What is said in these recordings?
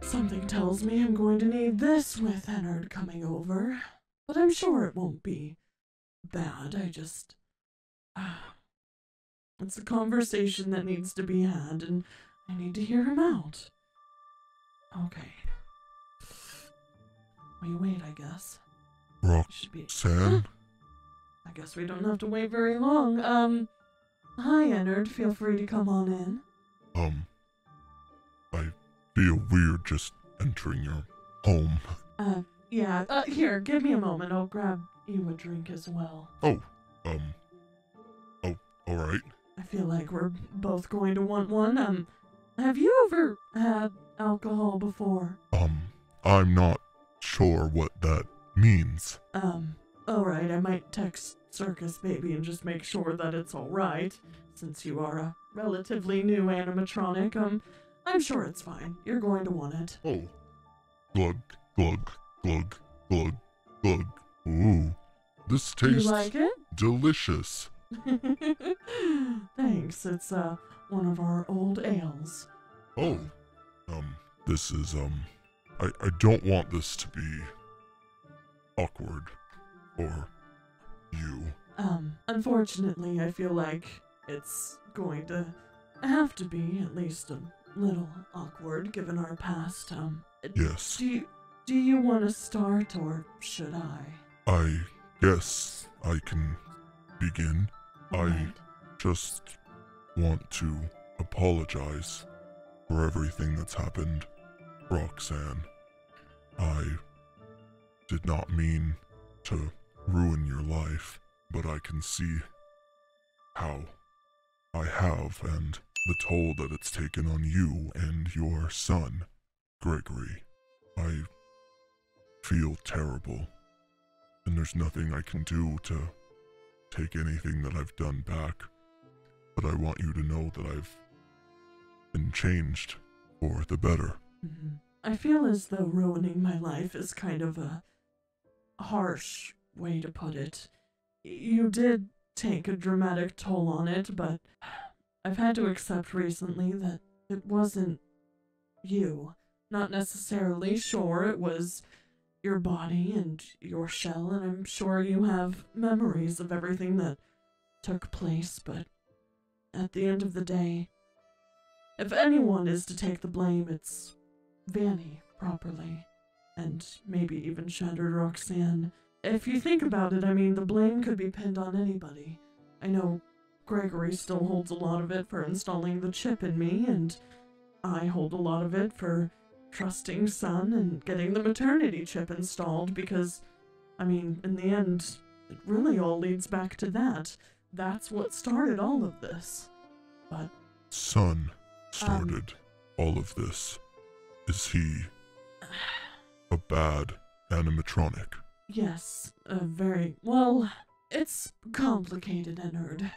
Something tells me I'm going to need this with Ennard coming over, but I'm sure it won't be bad. It's a conversation that needs to be had, and I need to hear him out. Okay. We wait, I guess. Roxanne? I guess we don't have to wait very long. Hi, Ennard. Feel free to come on in. I feel weird just entering your home. Yeah, here, give me a moment. I'll grab you a drink as well. Oh, alright. I feel like we're both going to want one. Have you ever had alcohol before? I'm not sure what that means. Alright, I might text Circus Baby and just make sure that it's alright, since you are a relatively new animatronic. I'm sure it's fine. You're going to want it. Oh. Glug, glug, glug, glug, glug. Ooh. This tastes You like it? delicious. Thanks, it's, one of our old ales. Oh. This is, I don't want this to be awkward for you. Unfortunately, I feel like it's going to have to be at least a little awkward given our past. Yes. Do you want to start, or should I? I guess I can begin. Right. I just want to apologize for everything that's happened, Roxanne. I did not mean to ruin your life, but I can see how I have and the toll that it's taken on you and your son, Gregory. I feel terrible, and there's nothing I can do to take anything that I've done back, but I want you to know that I've been changed for the better. Mm-hmm. I feel as though ruining my life is kind of a harsh way to put it. You did take a dramatic toll on it, but I've had to accept recently that it wasn't you. Not necessarily. Sure, it was your body and your shell, and I'm sure you have memories of everything that took place, but at the end of the day, if anyone is to take the blame, it's Vanny, properly, and maybe even Shattered Roxanne. If you think about it, I mean, the blame could be pinned on anybody. I know Gregory still holds a lot of it for installing the chip in me, and I hold a lot of it for trusting son and getting the maternity chip installed because, I mean, in the end, it really all leads back to that. That's what started all of this. But Son started all of this. Is he a bad animatronic? yes, very well. It's complicated, Ennard.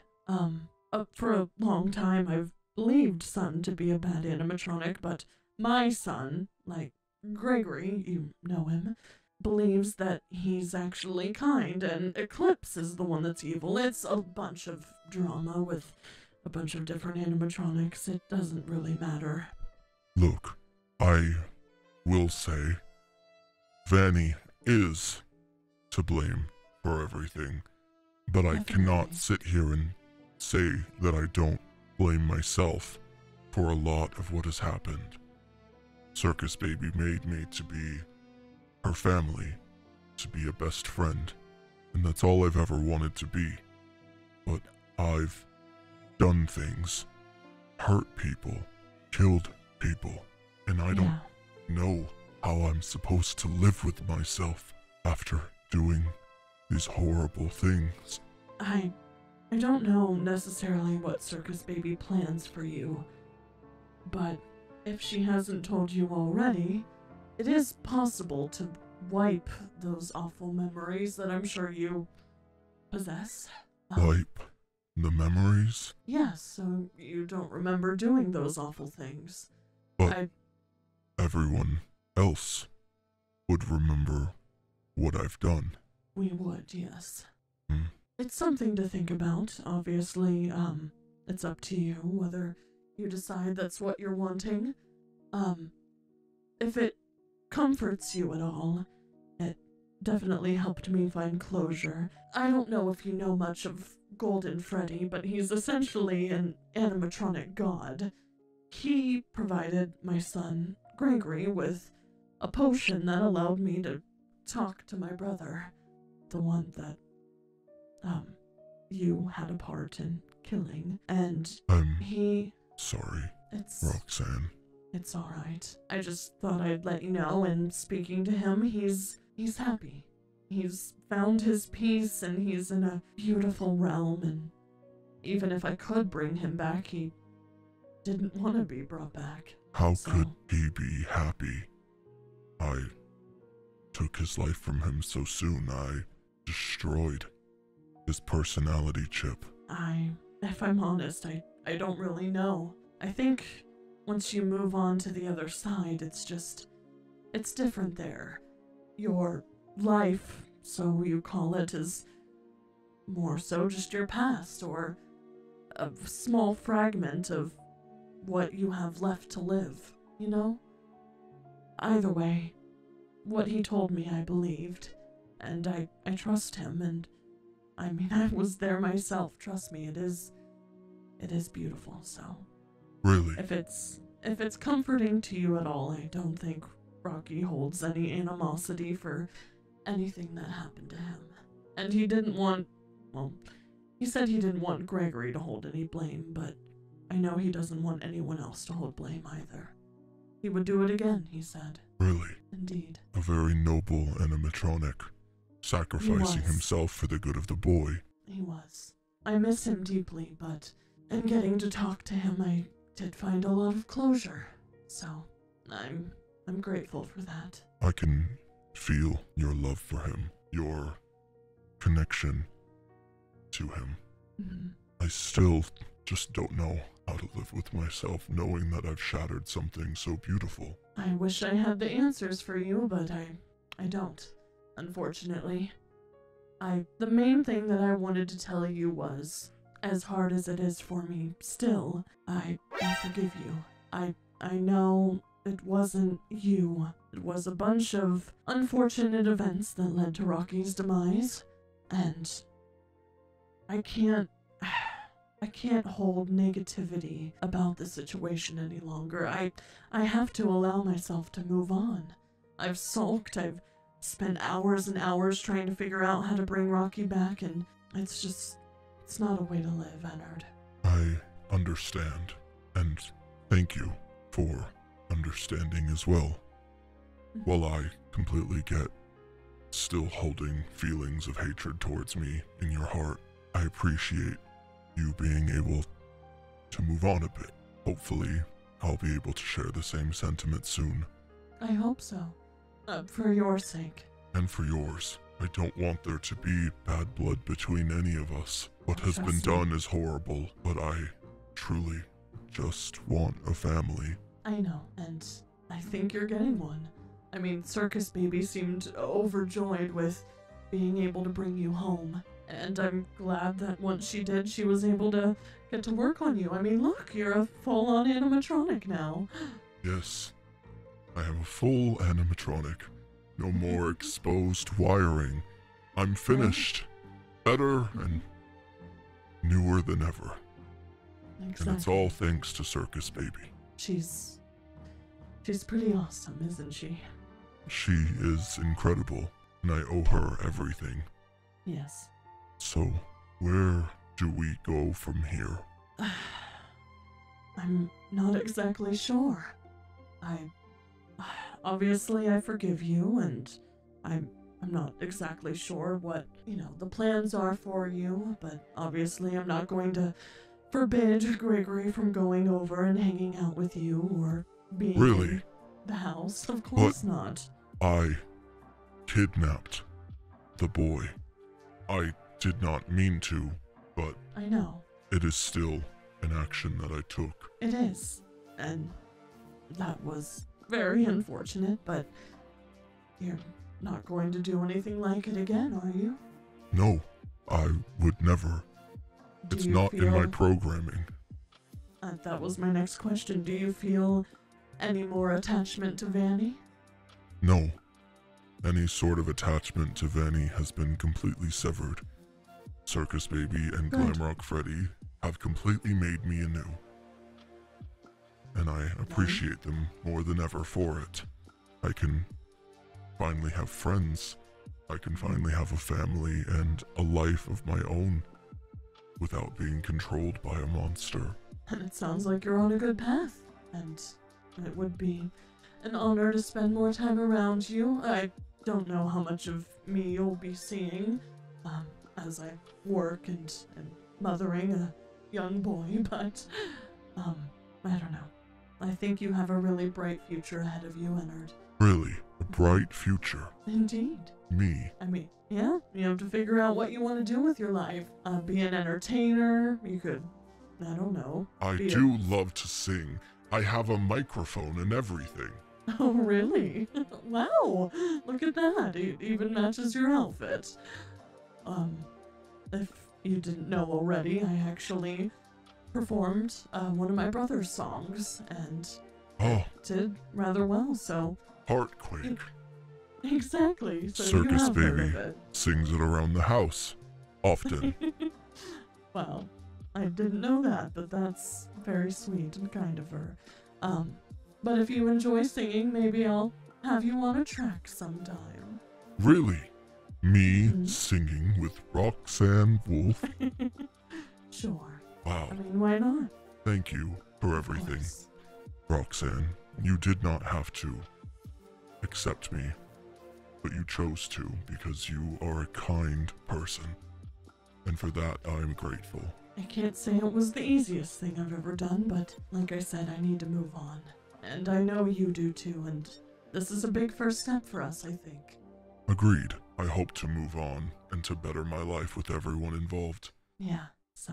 For a long time, I've believed Son to be a bad animatronic, but my son, like Gregory, you know him, believes that he's actually kind, and Eclipse is the one that's evil. It's a bunch of drama with a bunch of different animatronics. It doesn't really matter. Look, I will say, Vanny is to blame for everything, but I cannot sit here and say that I don't blame myself for a lot of what has happened. Circus Baby made me to be her family, to be a best friend, and that's all I've ever wanted to be. But I've done things, hurt people, killed people, and I don't know how I'm supposed to live with myself after doing these horrible things. I don't know necessarily what Circus Baby plans for you, but if she hasn't told you already, it is possible to wipe those awful memories that I'm sure you possess. Wipe the memories? Yes, so you don't remember doing those awful things. But everyone else would remember what I've done. We would, yes. Hmm. It's something to think about, obviously. It's up to you whether you decide that's what you're wanting. if it comforts you at all, it definitely helped me find closure. I don't know if you know much of Golden Freddy, but he's essentially an animatronic god. He provided my son, Gregory, with a potion that allowed me to talk to my brother, the one that, you had a part in killing, and he... Sorry, It's... Roxanne. It's alright. I just thought I'd let you know, and speaking to him, he's happy. He's found his peace, and he's in a beautiful realm, and even if I could bring him back, he didn't want to be brought back. How could he be happy? I took his life from him so soon. I destroyed his personality chip. If I'm honest, I don't really know. I think once you move on to the other side, it's different there. Your life, so you call it, is more so just your past, or a small fragment of what you have left to live, you know? Either way, what he told me I believed, and I trust him, and I mean, I was there myself, trust me, it is beautiful, so. Really? If it's comforting to you at all, I don't think Rocky holds any animosity for anything that happened to him. And he didn't want, well, he said he didn't want Gregory to hold any blame, but I know he doesn't want anyone else to hold blame either. He would do it again, he said. Really? Indeed. A very noble animatronic, sacrificing himself for the good of the boy. He was. I miss him deeply, but in getting to talk to him, I did find a lot of closure. So, I'm grateful for that. I can feel your love for him, your connection to him. Mm-hmm. I still just don't know how to live with myself knowing that I've shattered something so beautiful. I wish I had the answers for you, but I don't, unfortunately. The main thing that I wanted to tell you was, as hard as it is for me, still, I forgive you. I know it wasn't you. It was a bunch of unfortunate events that led to Rocky's demise, and I can't hold negativity about the situation any longer. I have to allow myself to move on. I've sulked, I've spent hours and hours trying to figure out how to bring Rocky back, and it's not a way to live, Ennard. I understand, and thank you for understanding as well. While I completely get still holding feelings of hatred towards me in your heart, I appreciate you being able to move on a bit. Hopefully, I'll be able to share the same sentiment soon. I hope so. For your sake. And for yours. I don't want there to be bad blood between any of us. What has been done is horrible, but I truly just want a family. I know, and I think you're getting one. I mean, Circus Baby seemed overjoyed with being able to bring you home. And I'm glad that once she did, she was able to get to work on you. I mean, look, you're a full-on animatronic now. Yes, I have a full animatronic. No more exposed wiring. I'm finished. Better and newer than ever. Exactly. And it's all thanks to Circus Baby. She's pretty awesome, isn't she? She is incredible, and I owe her everything. Yes. So, where do we go from here? I'm not exactly sure. Obviously I forgive you, and I'm not exactly sure what, the plans are for you, but obviously I'm not going to forbid Gregory from going over and hanging out with you or being in the house. Of course not. I kidnapped the boy. I did not mean to, but I know. It is still an action that I took. It is, and that was very unfortunate, but you're not going to do anything like it again, are you? No, I would never. It's not in my programming. That was my next question. Do you feel any more attachment to Vanny? No. Any sort of attachment to Vanny has been completely severed. Circus Baby and Good. Glamrock Freddy have completely made me anew. And I appreciate them more than ever for it. I can finally have friends. I can finally have a family and a life of my own without being controlled by a monster. And it sounds like you're on a good path, and it would be an honor to spend more time around you. I don't know how much of me you'll be seeing as I work and mothering a young boy, but I don't know. I think you have a really bright future ahead of you, Ennard. Really? A bright future? Indeed. Me? I mean, yeah, you have to figure out what you want to do with your life. Be an entertainer, you could, I don't know. I do love to sing. I have a microphone and everything. Oh, really? Wow, look at that. It even matches your outfit. If you didn't know already, I actually performed one of my brother's songs, and did rather well, so... Heartquake. Exactly. So Circus Baby sings it around the house. Often. Well, I didn't know that, but that's very sweet and kind of her. But if you enjoy singing, maybe I'll have you on a track sometime. Really? Me singing with Roxanne Wolf? Sure. Wow. I mean, why not? Thank you for everything. Roxanne, you did not have to accept me, but you chose to because you are a kind person. And for that, I'm grateful. I can't say it was the easiest thing I've ever done, but like I said, I need to move on. And I know you do too, and this is a big first step for us, I think. Agreed. I hope to move on and to better my life with everyone involved. Yeah, so,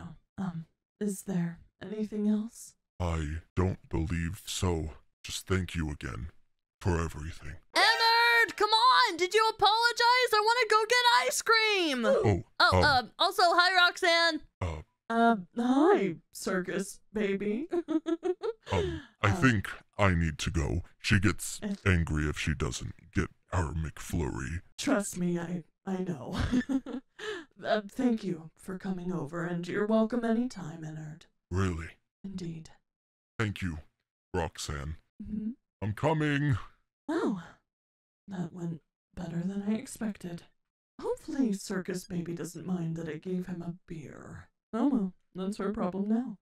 is there anything else? I don't believe so. Just thank you again for everything. Ennard, come on! Did you apologize? I want to go get ice cream! Also, hi, Roxanne! Hi, Circus Baby. I think I need to go. She gets angry if she doesn't get her McFlurry. Trust me, I know. Thank you for coming over, and you're welcome anytime, Ennard. Really? Indeed. Thank you, Roxanne. Mm-hmm. I'm coming. Wow, that went better than I expected. Hopefully Circus Baby doesn't mind that I gave him a beer. Oh well, that's her problem now.